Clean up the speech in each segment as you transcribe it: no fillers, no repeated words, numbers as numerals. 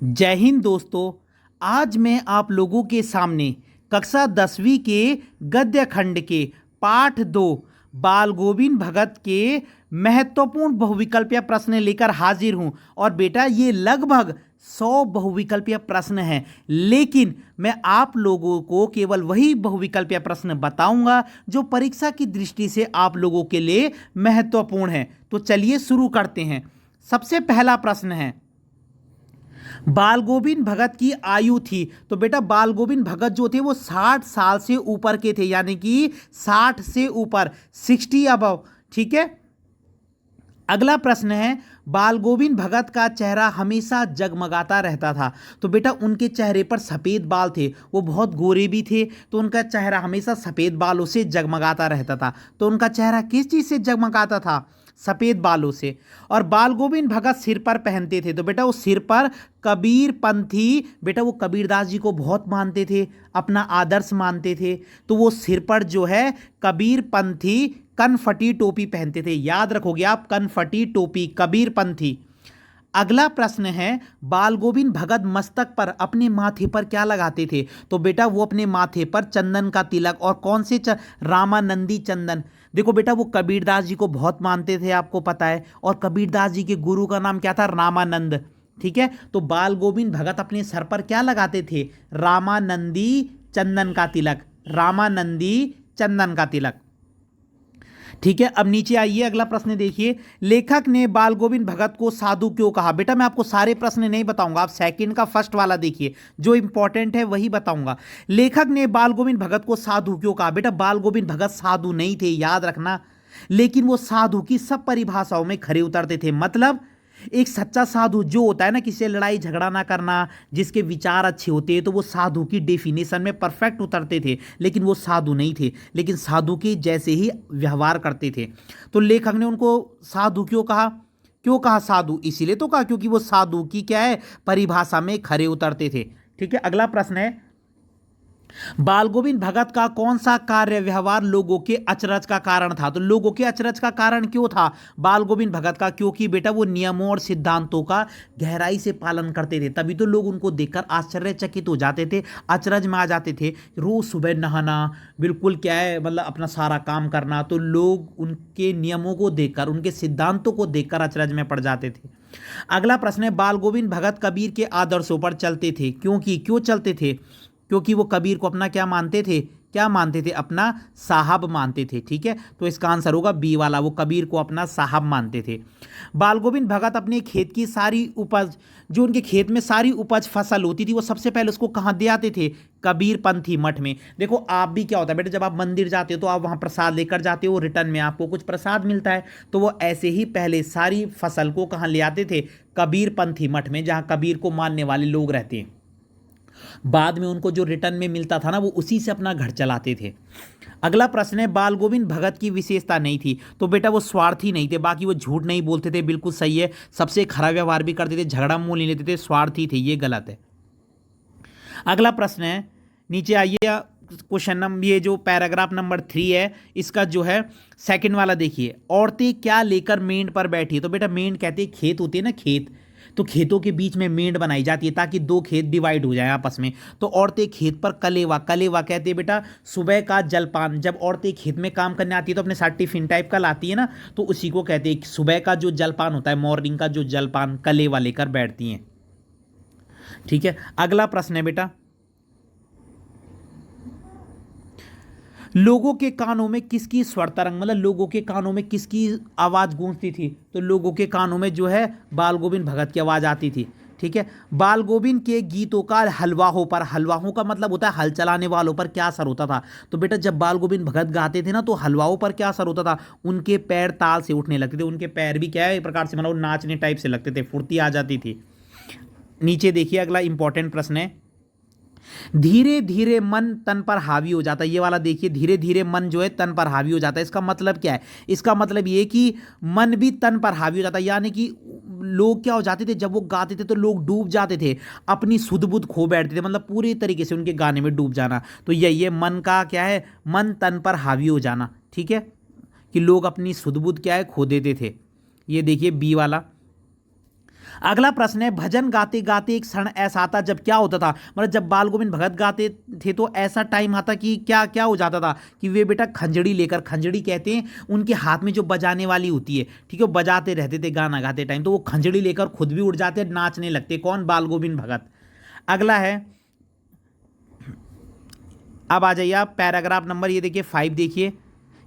जय हिंद दोस्तों। आज मैं आप लोगों के सामने कक्षा 10वीं के गद्य खंड के पाठ 2 बाल गोविंद भगत के महत्वपूर्ण बहुविकल्पीय प्रश्न लेकर हाजिर हूं। और बेटा ये लगभग 100 बहुविकल्पीय प्रश्न हैं, लेकिन मैं आप लोगों को केवल वही बहुविकल्पीय प्रश्न बताऊंगा जो परीक्षा की दृष्टि से आप लोगों के लिए महत्वपूर्ण है। तो चलिए शुरू करते हैं। सबसे पहला प्रश्न है, बाल गोविंद भगत की आयु थी। तो बेटा बाल गोविंद भगत जो थे वो 60 साल से ऊपर के थे, यानी कि 60 से ऊपर, 60 अबव। ठीक है। अगला प्रश्न है, बाल गोविंद भगत का चेहरा हमेशा जगमगाता रहता था। तो बेटा उनके चेहरे पर सफ़ेद बाल थे, वो बहुत गोरे भी थे, तो उनका चेहरा हमेशा सफ़ेद बालों से जगमगाता रहता था। तो उनका चेहरा किस चीज़ से जगमगाता था? सफ़ेद बालों से। और बाल गोविंद भगत सिर पर पहनते थे। तो बेटा वो सिर पर कबीर पंथी, बेटा वो कबीरदास जी को बहुत मानते थे, अपना आदर्श मानते थे, तो वो सिर पर जो है कबीर पंथी कनफटी टोपी पहनते थे। याद रखोगे आप, कनफटी टोपी, कबीर पंथी। अगला प्रश्न है, बाल गोविंद भगत मस्तक पर अपने माथे पर क्या लगाते थे? तो बेटा वो अपने माथे पर चंदन का तिलक, और कौन से रामानंदी चंदन। देखो बेटा वो कबीरदास जी को बहुत मानते थे, आपको पता है, और कबीरदास जी के गुरु का नाम क्या था? रामानंद। ठीक है। तो बाल गोविंद भगत अपने सर पर क्या लगाते थे? रामानंदी चंदन का तिलक, रामानंदी चंदन का तिलक। ठीक है। अब नीचे आइए, अगला प्रश्न देखिए, लेखक ने बाल गोविंद भगत को साधु क्यों कहा? बेटा मैं आपको सारे प्रश्न नहीं बताऊंगा, आप सेकंड का फर्स्ट वाला देखिए, जो इंपॉर्टेंट है वही बताऊंगा। लेखक ने बाल गोविंद भगत को साधु क्यों कहा? बेटा बाल गोविंद भगत साधु नहीं थे, याद रखना, लेकिन वो साधु की सब परिभाषाओं में खरे उतरते थे। मतलब एक सच्चा साधु जो होता है ना, किसी से लड़ाई झगड़ा ना करना, जिसके विचार अच्छे होते हैं, तो वो साधु की डेफिनेशन में परफेक्ट उतरते थे। लेकिन वो साधु नहीं थे, लेकिन साधु के जैसे ही व्यवहार करते थे। तो लेखक ने उनको साधु क्यों कहा? क्यों कहा साधु? इसीलिए तो कहा क्योंकि वो साधु की क्या है, परिभाषा में खरे उतरते थे। ठीक है। अगला प्रश्न है, बाल गोविंद भगत का कौन सा कार्य व्यवहार लोगों के अचरज का कारण था? तो लोगों के अचरज का कारण क्यों था बाल गोविंद भगत का? क्योंकि बेटा वो नियमों और सिद्धांतों का गहराई से पालन करते थे, तभी तो लोग उनको देखकर आश्चर्यचकित हो जाते थे, अचरज में आ जाते थे। रोज सुबह नहाना, बिल्कुल क्या है, मतलब अपना सारा काम करना, तो लोग उनके नियमों को देखकर, उनके सिद्धांतों को देखकर अचरज में पड़ जाते थे। अगला प्रश्न है, बाल गोविंद भगत कबीर के आदर्शों पर चलते थे। क्यों चलते थे? क्योंकि वो कबीर को अपना क्या मानते थे? क्या मानते थे? अपना साहब मानते थे। ठीक है। तो इसका आंसर होगा बी वाला, वो कबीर को अपना साहब मानते थे। बाल गोविंद भगत अपने खेत की सारी उपज, जो उनके खेत में सारी उपज फसल होती थी, वो सबसे पहले उसको कहाँ दे आते थे? कबीर पंथी मठ में। देखो आप भी क्या होता है बेटा, जब आप मंदिर जाते हो तो आप वहाँ प्रसाद लेकर जाते हो, रिटर्न में आपको कुछ प्रसाद मिलता है, तो वो ऐसे ही पहले सारी फसल को कहाँ ले आते थे? कबीर पंथी मठ में, जहाँ कबीर को मानने वाले लोग रहते हैं। बाद में उनको जो रिटर्न में मिलता था ना, वो उसी से अपना घर चलाते थे। अगला प्रश्न है, बाल गोविंद भगत की विशेषता नहीं थी। तो बेटा वो स्वार्थी नहीं थे, बाकी वो झूठ नहीं बोलते थे, बिल्कुल सही है, सबसे खरा व्यवहार भी करते थे, झगड़ा मोल नहीं लेते थे, स्वार्थी थे, ये गलत है। अगला प्रश्न है, नीचे आइए, क्वेश्चन नंबर, ये जो पैराग्राफ नंबर 3 है, इसका जो है सेकंड वाला देखिए, औरतें क्या लेकर मेंढ पर बैठी? तो बेटा मेंढ कहते हैं, खेत होते हैं ना, खेत, तो खेतों के बीच में मेंढ बनाई जाती है ताकि दो खेत डिवाइड हो जाए आपस में। तो औरतें खेत पर कलेवा, कलेवा कहते हैं बेटा सुबह का जलपान। जब औरतें खेत में काम करने आती है तो अपने साथ टिफिन टाइप का लाती है ना, तो उसी को कहते हैं सुबह का जो जलपान होता है, मॉर्निंग का जो जलपान, कलेवा लेकर बैठती हैं। ठीक है। अगला प्रश्न है बेटा, लोगों के कानों में किसकी स्वर तरंग, मतलब लोगों के कानों में किसकी आवाज गूंजती थी? तो लोगों के कानों में जो है बाल गोविंद भगत की आवाज आती थी। ठीक है। बाल गोविंद के गीतों का हलवाहों पर, हलवाहों का मतलब होता है हल चलाने वालों पर, क्या असर होता था? तो बेटा जब बाल गोविंद भगत गाते थे ना, तो हलवाओं पर क्या असर होता था? उनके पैर ताल से उठने लगते थे, उनके पैर भी क्या है, एक प्रकार से मतलब नाचने टाइप से लगते थे, फुर्ती आ जाती थी। नीचे देखिए, अगला इंपॉर्टेंट प्रश्न है, धीरे धीरे मन तन पर हावी हो जाता है। ये वाला देखिए, धीरे धीरे मन जो है तन पर हावी हो जाता है, इसका मतलब क्या है? इसका मतलब ये कि मन भी तन पर हावी हो जाता है, यानी कि लोग क्या हो जाते थे, जब वो गाते थे तो लोग डूब जाते थे, अपनी सुध बुध खो बैठते थे, मतलब पूरी तरीके से उनके गाने में डूब जाना। तो ये मन का क्या है? मन तन पर हावी हो जाना। ठीक है, कि लोग अपनी सुध बुध क्या है, खो देते थे। ये देखिए बी वाला। अगला प्रश्न है, भजन गाते गाते एक क्षण ऐसा आता जब क्या होता था, मतलब जब बाल गोविंद भगत गाते थे तो ऐसा टाइम आता कि क्या क्या हो जाता था कि वे बेटा खंजड़ी लेकर, खंजड़ी कहते हैं उनके हाथ में जो बजाने वाली होती है, ठीक है, वो बजाते रहते थे गाना गाते टाइम, तो वो खंजड़ी लेकर खुद भी उड़ जाते, नाचने लगते। कौन? बाल गोविंद भगत। अगला है, अब आ जाइए आप पैराग्राफ नंबर ये देखिए 5, देखिए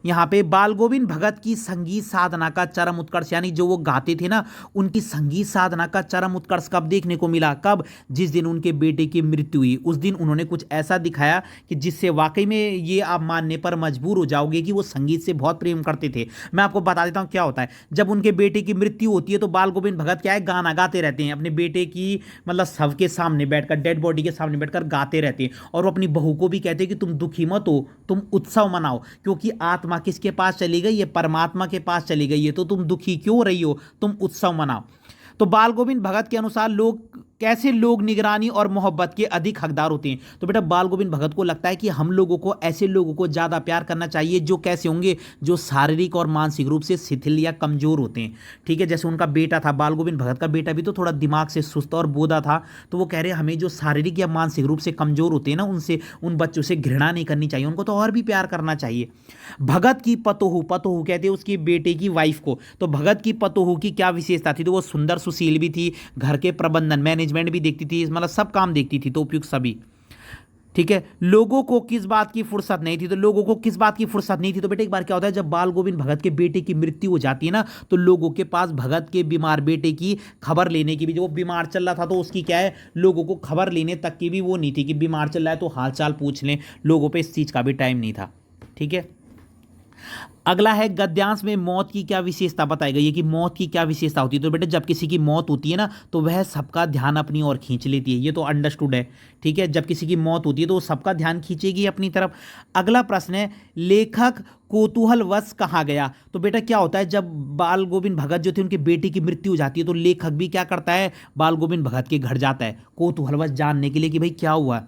यहाँ पे बाल गोविंद भगत की संगीत साधना का चरम उत्कर्ष, यानी जो वो गाते थे ना, उनकी संगीत साधना का चरम उत्कर्ष कब देखने को मिला? कब? जिस दिन उनके बेटे की मृत्यु हुई, उस दिन उन्होंने कुछ ऐसा दिखाया कि जिससे वाकई में ये आप मानने पर मजबूर हो जाओगे कि वो संगीत से बहुत प्रेम करते थे। मैं आपको बता देता हूँ क्या होता है। जब उनके बेटे की मृत्यु होती है तो बाल गोविंद भगत क्या है, गाना गाते रहते हैं अपने बेटे की, मतलब शव के सामने बैठकर, डेड बॉडी के सामने बैठकर गाते रहते हैं, और वो अपनी बहू को भी कहते हैं कि तुम दुखी मत हो, तुम उत्सव मनाओ, क्योंकि आत्मा किसके पास चली गई है? परमात्मा के पास चली गई है, तो तुम दुखी क्यों रही हो, तुम उत्सव मनाओ। तो बाल गोविंद भगत के अनुसार लोग कैसे लोग निगरानी और मोहब्बत के अधिक हकदार होते हैं? तो बेटा बाल गोविंद भगत को लगता है कि हम लोगों को ऐसे लोगों को ज़्यादा प्यार करना चाहिए जो कैसे होंगे, जो शारीरिक और मानसिक रूप से शिथिल या कमज़ोर होते हैं, ठीक है। जैसे उनका बेटा था, बाल गोविंद भगत का बेटा भी तो थोड़ा दिमाग से सुस्त और बोधा था, तो वो कह रहे हैं हमें जो शारीरिक या मानसिक रूप से कमज़ोर होते हैं ना, उनसे, उन बच्चों से घृणा नहीं करनी चाहिए, उनको तो और भी प्यार करना चाहिए। भगत की पतोहू, पतोहू कहते हैं उसकी बेटे की वाइफ को, तो भगत की पतोहू की क्या विशेषता थी? तो वो सुंदर सुशील भी थी, घर के प्रबंधन मैनेजमेंट भी देखती थी, मतलब सब काम देखती थी, तो उपयुक्त सभी, ठीक है। लोगों को किस बात की फुर्सत नहीं थी? तो लोगों को किस बात की फुर्सत नहीं थी? तो बेटे एक बार क्या होता है, जब बाल गोविंद भगत के बेटे की मृत्यु हो जाती है ना, तो लोगों के पास भगत के बीमार बेटे की खबर लेने की भी, जो वो बीमार चल रहा था तो उसकी क्या है, लोगों को खबर लेने तक की भी वो नहीं थी कि बीमार चल रहा है तो हाल चाल पूछ लें, लोगों पे इस चीज़ का भी टाइम नहीं था, ठीक है। अगला है, गद्यांश में मौत की क्या विशेषता बताई गई है कि मौत की क्या विशेषता होती है? तो बेटे जब किसी की मौत होती है ना, तो वह सबका ध्यान अपनी ओर खींच लेती है, ये तो अंडरस्टूड है, ठीक है। जब किसी की मौत होती है तो वो सबका ध्यान खींचेगी अपनी तरफ। अगला प्रश्न है, लेखक कौतूहलवश कहाँ गया? तो बेटा क्या होता है, जब बाल गोविंद भगत जो थे उनके बेटे की मृत्यु हो जाती है तो लेखक भी क्या करता है, बाल गोविंद भगत के घर जाता है कौतूहलवश जानने के लिए कि भाई क्या हुआ।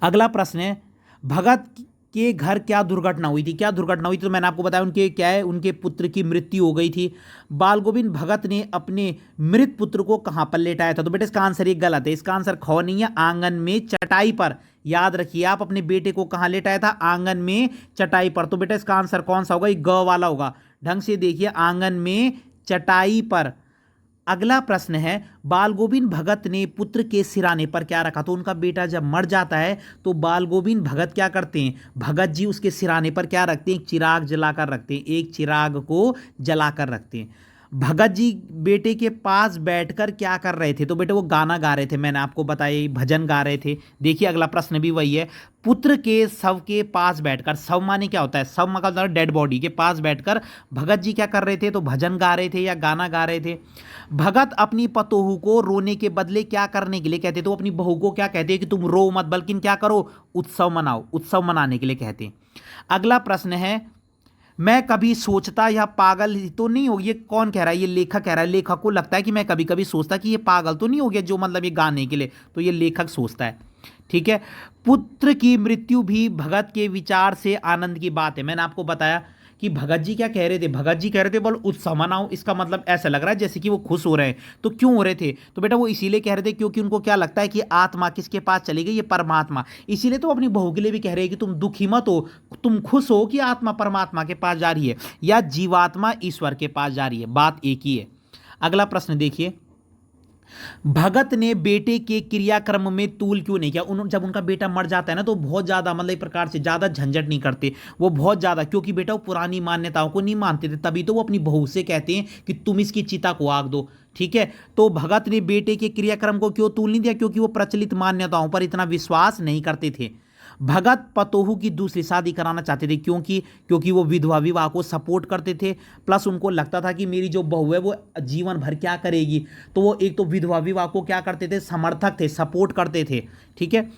अगला प्रश्न है, भगत के घर क्या दुर्घटना हुई थी? क्या दुर्घटना हुई थी? तो मैंने आपको बताया उनके क्या है, उनके पुत्र की मृत्यु हो गई थी। बाल गोविंद भगत ने अपने मृत पुत्र को कहां पर लेटाया था? तो बेटा इसका आंसर ये गलत है, इसका आंसर ख नहीं है, आंगन में चटाई पर। याद रखिए आप, अपने बेटे को कहां लेटाया था? आंगन में चटाई पर। तो बेटा इसका आंसर कौन सा होगा? ये ग वाला होगा। ढंग से देखिए, आंगन में चटाई पर। अगला प्रश्न है, बाल गोविंद भगत ने पुत्र के सिराने पर क्या रखा? तो उनका बेटा जब मर जाता है तो बाल गोविंद भगत क्या करते हैं, भगत जी उसके सिराने पर क्या रखते हैं? एक चिराग जलाकर रखते हैं, एक चिराग को जलाकर रखते हैं। भगत जी बेटे के पास बैठकर क्या कर रहे थे? तो बेटे वो गाना गा रहे थे, मैंने आपको बताया भजन गा रहे थे। देखिए अगला प्रश्न भी वही है, पुत्र के शव के पास बैठकर, शव माने क्या होता है? शव मतलब डेड बॉडी के पास बैठकर भगत जी क्या कर रहे थे? तो भजन गा रहे थे या गाना गा रहे थे। भगत अपनी पतोहू को रोने के बदले क्या करने के लिए कहते? तो अपनी बहू को क्या कहते हैं कि तुम रो मत, बल्कि क्या करो, उत्सव मनाओ, उत्सव मनाने के लिए कहते हैं। अगला प्रश्न है, मैं कभी सोचता या पागल तो नहीं हो, ये कौन कह रहा है? ये लेखक कह रहा है। लेखक को लगता है कि मैं कभी कभी सोचता कि ये पागल तो नहीं हो गया जो मतलब ये गाने के लिए, तो ये लेखक सोचता है, ठीक है। पुत्र की मृत्यु भी भगत के विचार से आनंद की बात है। मैंने आपको बताया कि भगत जी क्या कह रहे थे, भगत जी कह रहे थे बोल उत्सव मनाओ, इसका मतलब ऐसा लग रहा है जैसे कि वो खुश हो रहे हैं। तो क्यों हो रहे थे? तो बेटा वो इसीलिए कह रहे थे क्योंकि उनको क्या लगता है कि आत्मा किसके पास चली गई, ये परमात्मा। इसीलिए तो अपनी बहू के लिए भी कह रहे हैं कि तुम दुखी मत हो, तुम खुश हो कि आत्मा परमात्मा के पास जा रही है या जीवात्मा ईश्वर के पास जा रही है, बात एक ही है। अगला प्रश्न देखिए, भगत ने बेटे के क्रियाक्रम में तूल क्यों नहीं किया? जब उनका बेटा मर जाता है ना तो बहुत ज़्यादा मतलब एक प्रकार से ज़्यादा झंझट नहीं करते वो, बहुत ज़्यादा, क्योंकि बेटा वो पुरानी मान्यताओं को नहीं मानते थे, तभी तो वो अपनी बहू से कहते हैं कि तुम इसकी चिता को आग दो, ठीक है। तो भगत ने बेटे के क्रियाक्रम को क्यों तूल नहीं दिया? क्योंकि वो प्रचलित मान्यताओं पर इतना विश्वास नहीं करते थे। भगत पतोहू की दूसरी शादी कराना चाहते थे, क्योंकि वो विधवा विवाह को सपोर्ट करते थे, प्लस उनको लगता था कि मेरी जो बहू है वो जीवन भर क्या करेगी, तो वो एक तो विधवा विवाह को क्या करते थे, समर्थक थे, सपोर्ट करते थे, ठीक है।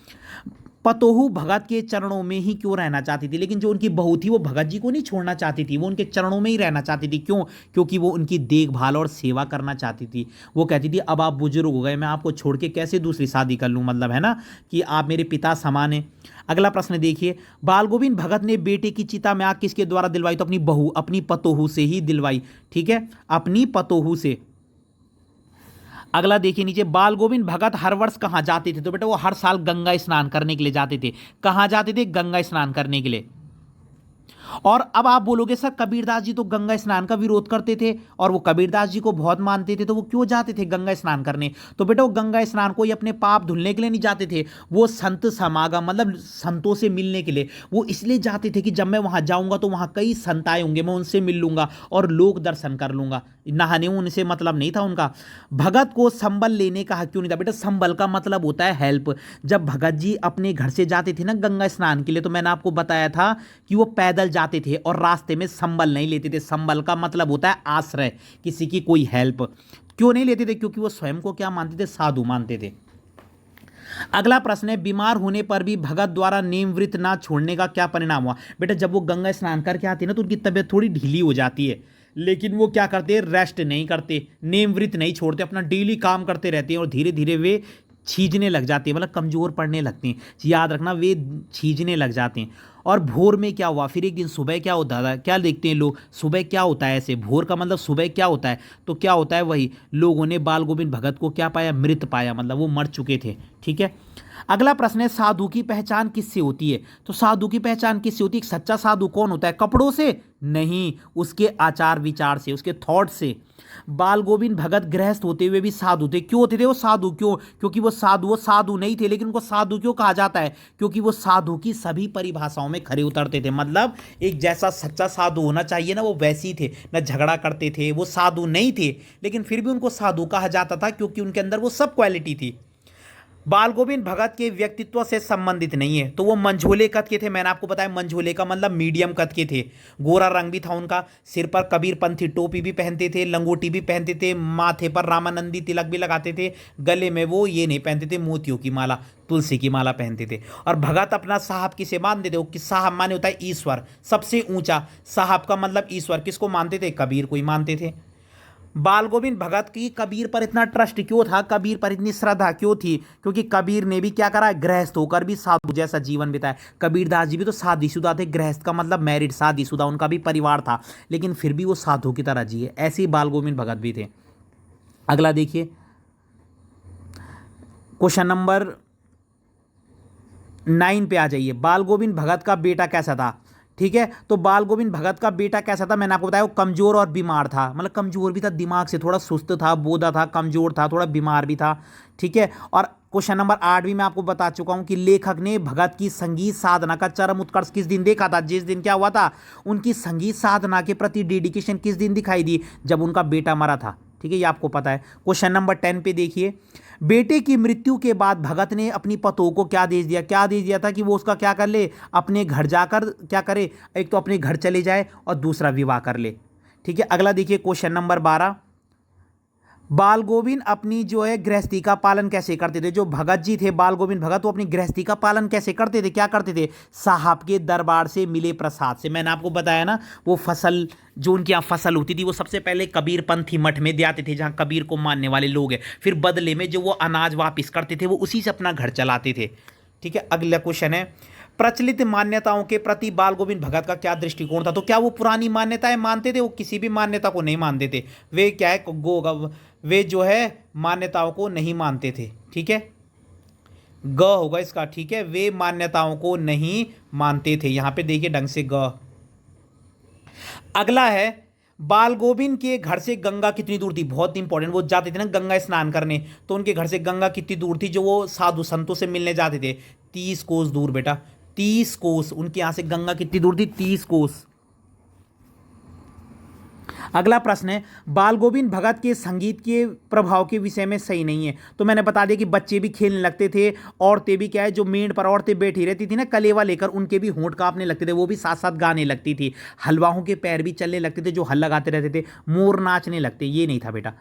पतोहू भगत के चरणों में ही क्यों रहना चाहती थी? लेकिन जो उनकी बहू थी वो भगत जी को नहीं छोड़ना चाहती थी, वो उनके चरणों में ही रहना चाहती थी। क्यों? क्योंकि वो उनकी देखभाल और सेवा करना चाहती थी। वो कहती थी अब आप बुजुर्ग हो गए, मैं आपको छोड़ के कैसे दूसरी शादी कर लूं, मतलब है ना कि आप मेरे पिता समान हैं। अगला प्रश्न देखिए, बाल गोविंद भगत ने बेटे की चिता में आग किसके द्वारा दिलवाई? तो अपनी बहू, अपनी पतोहू से ही दिलवाई। ठीक है, अपनी पतोहू से। अगला देखिए नीचे, बाल गोविंद भगत हर वर्ष कहाँ जाते थे? तो बेटा वो हर साल गंगा स्नान करने के लिए जाते थे। कहाँ जाते थे? गंगा स्नान करने के लिए। और अब आप बोलोगे सर कबीरदास जी तो गंगा स्नान का विरोध करते थे और वो कबीरदास जी को बहुत मानते थे, तो वो क्यों जाते थे गंगा स्नान करने? तो बेटा वो गंगा स्नान कोई अपने पाप धुलने के लिए नहीं जाते थे, वो संत समागम मतलब संतों से मिलने के लिए वो इसलिए जाते थे कि जब मैं वहां जाऊंगा तो वहां कई संत आए होंगे, मैं उनसे मिल लूंगा और लोक दर्शन कर लूंगा। नहाने उनसे मतलब नहीं था उनका। भगत को संबल लेने का हक क्यों नहीं था? बेटा संबल का मतलब होता है हेल्प। जब भगत जी अपने घर से जाते थे ना गंगा स्नान के लिए, तो मैंने आपको बताया था कि वो पैदल जाते थे और रास्ते में संबल नहीं लेते थे। संबल का मतलब होता है आश्रय, किसी की कोई हेल्प। क्यों नहीं लेते थे? क्योंकि वो स्वयं को क्या मानते थे? साधु मानते थे। अगला प्रश्न है, बीमार होने पर भी भगत द्वारा नेम व्रत ना छोड़ने का क्या परिणाम हुआ? बेटा जब वो गंगा स्नान करके आते हैं ना तो उनकी तबीयत थोड़ी ढीली हो जाती है, लेकिन वो क्या करते हैं? रेस्ट नहीं करते, नेम व्रत नहीं छोड़ते, अपना डेली काम करते रहते हैं और धीरे धीरे वे छीजने लग जाते हैं, मतलब कमजोर पड़ने लगते हैं। याद रखना, वे छीजने लग जाते हैं। और भोर में क्या हुआ? फिर एक दिन सुबह क्या होता था? क्या देखते हैं लोग? सुबह क्या होता है? ऐसे भोर का मतलब सुबह क्या होता है? तो क्या होता है? वही लोगों ने बाल गोविंद भगत को क्या पाया? मृत पाया, मतलब वो मर चुके थे। ठीक है। अगला प्रश्न है, साधु की पहचान किससे होती है? तो साधु की पहचान किससे होती है? एक सच्चा साधु कौन होता है? कपड़ों से नहीं, उसके आचार विचार से, उसके थॉट से। बाल गोविंद भगत गृहस्थ होते हुए भी साधु थे। क्यों होते थे वो साधु? क्यों? क्योंकि वो साधु नहीं थे, लेकिन उनको साधु क्यों कहा जाता है? क्योंकि वो साधु की सभी परिभाषाओं में खरे उतरते थे। मतलब एक जैसा सच्चा साधु होना चाहिए ना, वो वैसे ही थे, ना झगड़ा करते थे। वो साधु नहीं थे, लेकिन फिर भी उनको साधु कहा जाता था क्योंकि उनके अंदर वो सब क्वालिटी थी। बाल गोविंद भगत के व्यक्तित्व से संबंधित नहीं है, तो वो मंझोले कद के थे। मैंने आपको बताया मंझोले का मतलब मीडियम कद के थे। गोरा रंग भी था उनका, सिर पर कबीरपंथी टोपी भी पहनते थे, लंगोटी भी पहनते थे, माथे पर रामानंदी तिलक भी लगाते थे, गले में वो ये नहीं पहनते थे मोतियों की माला, तुलसी की माला पहनते थे। और भगत अपना साहब किसे मानते थे? वो कि साहब माने होता है ईश्वर, सबसे ऊंचा। साहब का मतलब ईश्वर। किसको मानते थे? कबीर को ही मानते थे। बाल गोविंद भगत की कबीर पर इतना ट्रस्ट क्यों था? कबीर पर इतनी श्रद्धा क्यों थी? क्योंकि कबीर ने भी क्या करा? गृहस्थ होकर भी साधु जैसा जीवन बिताया। कबीरदास जी भी तो शादीशुदा थे, गृहस्थ का मतलब मैरिड, शादीशुदा, उनका भी परिवार था, लेकिन फिर भी वो साधु की तरह जिए। ऐसे ही बाल गोविंद भगत भी थे। अगला देखिए, क्वेश्चन नंबर 9 पे आ जाइए। बाल गोविंद भगत का बेटा कैसा था? ठीक है, तो बाल गोविंद भगत का बेटा कैसा था? मैंने आपको बताया वो कमजोर और बीमार था, मतलब कमजोर भी था, दिमाग से थोड़ा सुस्त था, बोधा था, कमजोर था, थोड़ा बीमार भी था। ठीक है। और क्वेश्चन नंबर 8 भी मैं आपको बता चुका हूं कि लेखक ने भगत की संगीत साधना का चरम उत्कर्ष किस दिन देखा था? जिस दिन क्या हुआ था? उनकी संगीत साधना के प्रति डेडिकेशन किस दिन दिखाई दी? जब उनका बेटा मरा था। ठीक है, ये आपको पता है। क्वेश्चन नंबर 10 पे देखिए, बेटे की मृत्यु के बाद भगत ने अपनी पतों को क्या आदेश दिया? क्या आदेश दिया था? कि वो उसका क्या कर ले? अपने घर जाकर क्या करे? एक तो अपने घर चले जाए और दूसरा विवाह कर ले। ठीक है। अगला देखिए, क्वेश्चन नंबर 12, बाल गोविंद अपनी जो है गृहस्थी का पालन कैसे करते थे? जो भगत जी थे बाल गोविंद भगत, वो अपनी गृहस्थी का पालन कैसे करते थे? क्या करते थे? साहब के दरबार से मिले प्रसाद से। मैंने आपको बताया ना, वो फसल जो उनके यहाँ फसल होती थी वो सबसे पहले कबीरपंथी मठ में दे आते थे, जहाँ कबीर को मानने वाले लोग हैं। फिर बदले में जो वो अनाज वापिस करते थे वो उसी से अपना घर चलाते थे। ठीक है। अगला क्वेश्चन है, प्रचलित मान्यताओं के प्रति बाल गोविंद भगत का क्या दृष्टिकोण था? तो क्या वो पुरानी मान्यताएं मानते थे? वो किसी भी मान्यता को नहीं मानते थे। वे क्या है, वे जो है मान्यताओं को नहीं मानते थे। ठीक है, ग होगा इसका। ठीक है, वे मान्यताओं को नहीं मानते थे। यहां पे देखिए ढंग से ग। अगला है, बाल गोविंद के घर से गंगा कितनी दूर थी? बहुत इंपॉर्टेंट। वो जाते थे ना गंगा स्नान करने, तो उनके घर से गंगा कितनी दूर थी जो वो साधु संतों से मिलने जाते थे? 30 कोस दूर बेटा, 30 कोस। उनके यहां से गंगा कितनी दूर थी? 30 कोस। अगला प्रश्न है, बाल गोविंद भगत के संगीत के प्रभाव के विषय में सही नहीं है। तो मैंने बता दिया कि बच्चे भी खेलने लगते थे, औरतें भी क्या है, जो मेड़ पर औरतें बैठी रहती थी ना कलेवा लेकर, उनके भी होंठ कांपने लगते थे, वो भी साथ साथ गाने लगती थी। हलवाओं के पैर भी चलने लगते थे जो हल लगाते रहते थे, मोर नाचने लगते। ये नहीं था बेटा।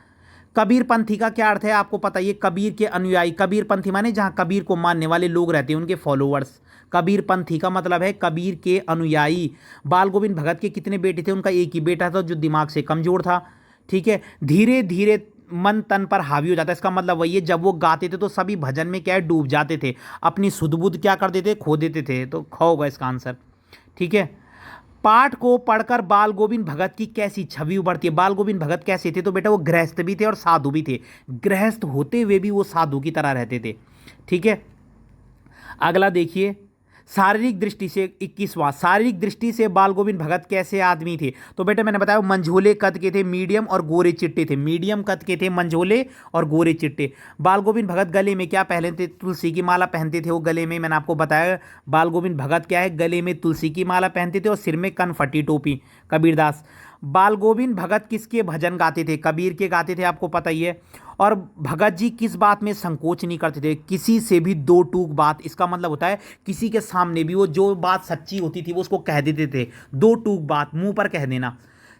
कबीर पंथी का क्या अर्थ है आपको पता है, कबीर के अनुयायी, कबीर पंथी माने जहां कबीर को मानने वाले लोग रहते हैं, उनके फॉलोअर्स। कबीर पंथी का मतलब है कबीर के अनुयायी। बाल गोविंद भगत के कितने बेटे थे? उनका एक ही बेटा था जो दिमाग से कमजोर था। ठीक है, धीरे धीरे मन तन पर हावी हो जाता है, इसका मतलब वही है जब वो गाते थे तो सभी भजन में क्या है, डूब जाते थे, अपनी सुध बुध क्या कर देते, खो देते थे। तो ख होगा इसका आंसर। ठीक है, पाठ को पढ़कर बाल गोविंद भगत की कैसी छवि उभरती है? बाल गोविंद भगत कैसे थे? तो बेटा वो गृहस्थ भी थे और साधु भी थे, गृहस्थ होते हुए भी वो साधु की तरह रहते थे। ठीक है, अगला देखिए, शारीरिक दृष्टि से 21वां, शारीरिक दृष्टि से बाल गोविंद भगत कैसे आदमी थे? तो बेटा मैंने बताया मंझोले कद के थे, मीडियम और गोरे चिट्टे थे, मीडियम कद के थे, मंझोले और गोरे चिट्टे। बाल गोविंद भगत गले में क्या पहनते थे? तुलसी की माला पहनते थे वो गले में, मैंने आपको बताया बाल गोविंद भगत क्या है, गले में तुलसी की माला पहनते थे और सिर में कनफटी टोपी। कबीरदास। बाल गोविंद भगत किसके भजन गाते थे? कबीर के गाते थे, आपको पता ही है। और भगत जी किस बात में संकोच नहीं करते थे? किसी से भी दो टूक बात, इसका मतलब होता है किसी के सामने भी वो जो बात सच्ची होती थी वो उसको कह देते थे, दो टूक बात मुंह पर कह देना।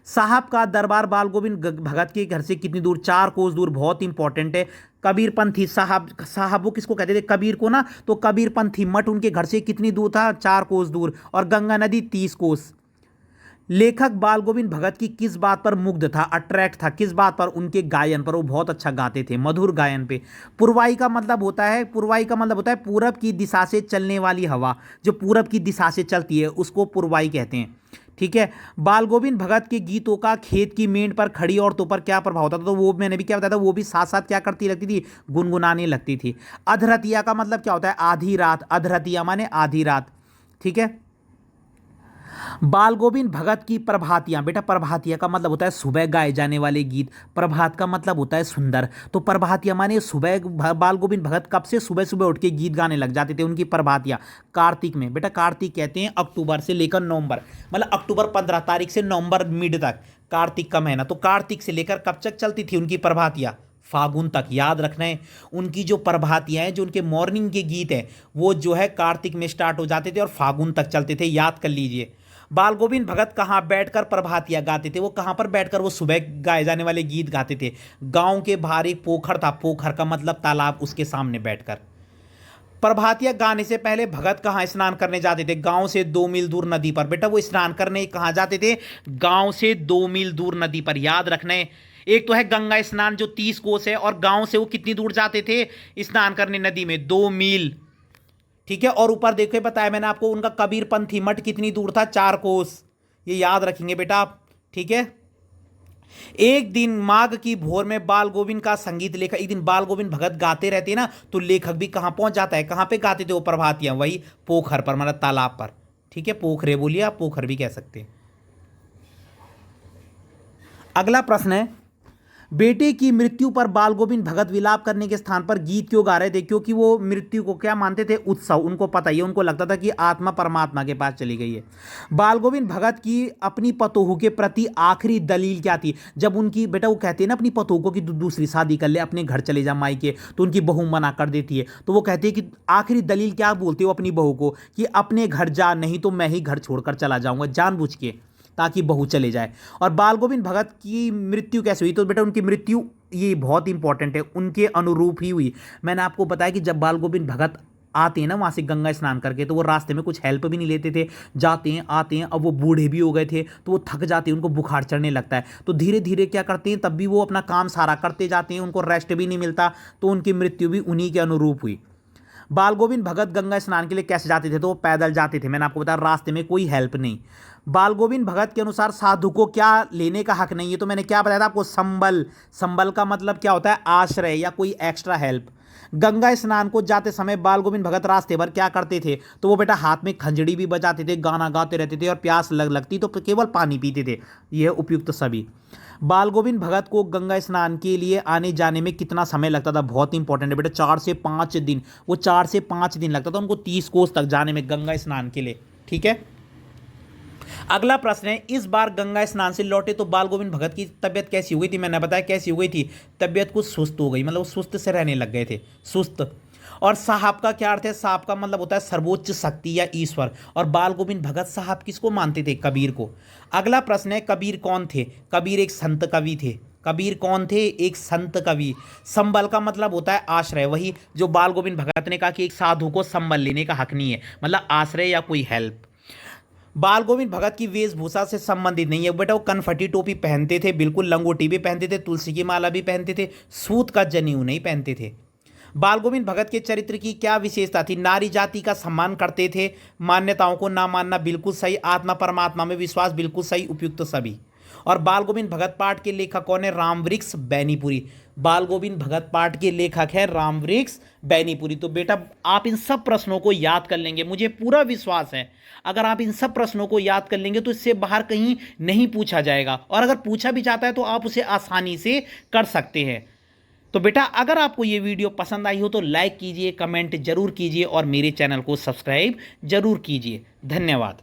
साहब का दरबार बाल गोविंद भगत के घर से कितनी दूर? 4 कोस दूर, बहुत इंपॉर्टेंट है। कबीरपंथी साहब, साहब वो किसको कहते थे? कबीर को ना। तो कबीरपंथी मठ उनके घर से कितनी दूर था? 4 कोस दूर। और गंगा नदी 30 कोस। लेखक बाल गोविंद भगत की किस बात पर मुग्ध था, अट्रैक्ट था? किस बात पर? उनके गायन पर, वो बहुत अच्छा गाते थे, मधुर गायन पे। पुरवाई का मतलब होता है, पुरवाई का मतलब होता है पूरब की दिशा से चलने वाली हवा, जो पूरब की दिशा से चलती है उसको पुरवाई कहते हैं। ठीक है, बाल गोविंद भगत के गीतों का खेत की मेंढ पर खड़ी औरतों पर क्या प्रभाव होता था? तो वो मैंने भी क्या बताया था, वो भी साथ साथ क्या करती लगती थी, गुनगुनाने लगती थी। अधरतिया का मतलब क्या होता है? आधी रात, अधरतिया माने आधी रात। ठीक है, बाल गोविंद भगत की प्रभातियां, बेटा प्रभातियां का मतलब होता है सुबह गाए जाने वाले गीत, प्रभात का मतलब होता है सुंदर। तो प्रभातियां माने सुबह, बाल गोविंद भगत कब से सुबह सुबह उठ के गीत गाने लग जाते थे? उनकी प्रभातियां कार्तिक में, बेटा कार्तिक कहते हैं अक्टूबर से लेकर नवंबर, मतलब अक्टूबर 15 तारीख से नवंबर मिड तक, कार्तिक का महीना। तो कार्तिक से लेकर कब तक चलती थी उनकी प्रभातियां? फागुन तक। याद रखना है, उनकी जो प्रभातियां हैं, जो उनके मॉर्निंग के गीत हैं, वो जो है कार्तिक में स्टार्ट हो जाते थे और फागुन तक चलते थे, याद कर लीजिए। बाल गोविंद भगत कहाँ बैठकर प्रभातियां गाते थे? वो कहाँ पर बैठकर वो सुबह गाए जाने वाले गीत गाते थे? गांव के बाहर एक पोखर था, पोखर का मतलब तालाब, उसके सामने बैठकर। प्रभातियां गाने से पहले भगत कहाँ स्नान करने जाते थे? गांव से 2 मील दूर नदी पर। बेटा वो स्नान करने कहाँ जाते थे? गांव से 2 मील दूर नदी पर। याद रखना है, एक तो है गंगा स्नान जो 30 कोस है, और गांव से वो कितनी दूर जाते थे स्नान करने नदी में? 2 मील। ठीक है, और ऊपर देखो बताया मैंने आपको उनका कबीरपंथी मठ कितनी दूर था? 4 कोस। ये याद रखेंगे बेटा आप। ठीक है, एक दिन माघ की भोर में बाल गोविंद का संगीत लेखक, एक दिन बाल गोविंद भगत गाते रहते हैं ना, तो लेखक भी कहां पहुंच जाता है? कहां पे गाते थे वो प्रभातियां? वही पोखर पर, मतलब तालाब पर। ठीक है, पोखरे बोलिए आप, पोखर भी कह सकते हैं। अगला प्रश्न है, बेटे की मृत्यु पर बाल गोविंद भगत विलाप करने के स्थान पर गीत क्यों गा रहे थे? क्योंकि वो मृत्यु को क्या मानते थे? उत्सव। उनको पता ही है, उनको लगता था कि आत्मा परमात्मा के पास चली गई है। बाल गोविंद भगत की अपनी पतोहू के प्रति आखिरी दलील क्या थी? जब उनकी, बेटा वो कहते हैं ना अपनी पतोहू को कि दूसरी शादी कर ले, अपने घर चले जा मायके, तो उनकी बहू मना कर देती है, तो वो कहते हैं कि आखिरी दलील क्या बोलते हो अपनी बहू को? कि अपने घर जा, नहीं तो मैं ही घर छोड़कर चला जाऊंगा, जानबूझ के, ताकि बहू चले जाए। और बाल गोविंद भगत की मृत्यु कैसे हुई? तो बेटा उनकी मृत्यु, ये बहुत इंपॉर्टेंट है, उनके अनुरूप ही हुई। मैंने आपको बताया कि जब बाल गोविंद भगत आते हैं ना वहाँ से गंगा स्नान करके, तो वो रास्ते में कुछ हेल्प भी नहीं लेते थे, जाते हैं आते हैं। अब वो बूढ़े भी हो गए थे, तो वो थक जाते हैं, उनको बुखार चढ़ने लगता है, तो धीरे धीरे क्या करते हैं, तब भी वो अपना काम सारा करते जाते हैं, उनको रेस्ट भी नहीं मिलता, तो उनकी मृत्यु भी उन्हीं के अनुरूप हुई। बाल गोविंद भगत गंगा स्नान के लिए कैसे जाते थे? तो वो पैदल जाते थे, मैंने आपको बताया, रास्ते में कोई हेल्प नहीं। बाल गोविंद भगत के अनुसार साधु को क्या लेने का हक नहीं है? तो मैंने क्या बताया था आपको? संबल। संबल का मतलब क्या होता है? आश्रय या कोई एक्स्ट्रा हेल्प। गंगा स्नान को जाते समय बाल गोविंद भगत रास्ते भर क्या करते थे? तो वो बेटा हाथ में खंजड़ी भी बजाते थे, गाना गाते रहते थे, और प्यास लगती तो केवल पानी पीते थे। यह उपयुक्त सभी। बाल गोविंद भगत को गंगा स्नान के लिए आने जाने में कितना समय लगता था? बहुत इंपॉर्टेंट है बेटा, 4 से 5 दिन। वो 4 से 5 दिन लगता था उनको 30 कोस तक जाने में गंगा स्नान के लिए। ठीक है, अगला प्रश्न है, इस बार गंगा स्नान से लौटे तो बाल गोविंद भगत की तबीयत कैसी हो गई थी? मैंने बताया कैसी हो गई थी, तबीयत कुछ सुस्त हो गई, मतलब वो सुस्त से रहने लग गए थे, सुस्त। और साहब का क्या अर्थ है? साहब का मतलब होता है सर्वोच्च शक्ति या ईश्वर। और बाल गोविंद भगत साहब किसको मानते थे? कबीर को। अगला प्रश्न है, कबीर कौन थे? कबीर एक संत कवि थे। कबीर कौन थे? एक संत कवि। संबल का मतलब होता है आश्रय, वही जो बाल गोविंद भगत ने कहा कि एक साधु को संबल लेने का हक नहीं है, मतलब आश्रय या कोई हेल्प। बाल गोविंद भगत की वेशभूषा से संबंधित नहीं है बेटा, वो कनफटी टोपी पहनते थे, बिल्कुल लंगोटी भी पहनते थे, तुलसी की माला भी पहनते थे, सूत का जनेऊ नहीं पहनते थे। बाल गोविंद भगत के चरित्र की क्या विशेषता थी? नारी जाति का सम्मान करते थे, मान्यताओं को ना मानना बिल्कुल सही, आत्मा परमात्मा में विश्वास बिल्कुल सही, उपयुक्त सभी। और बाल गोविंद भगत पाठ के लेखक कौन है? रामवृक्ष बैनीपुरी। बाल गोविंद भगत पाठ के लेखक है रामवृक्ष बैनीपुरी। तो बेटा आप इन सब प्रश्नों को याद कर लेंगे, मुझे पूरा विश्वास है अगर आप इन सब प्रश्नों को याद कर लेंगे तो इससे बाहर कहीं नहीं पूछा जाएगा, और अगर पूछा भी जाता है तो आप उसे आसानी से कर सकते हैं। तो बेटा अगर आपको ये वीडियो पसंद आई हो तो लाइक कीजिए, कमेंट जरूर कीजिए और मेरे चैनल को सब्सक्राइब जरूर कीजिए। धन्यवाद।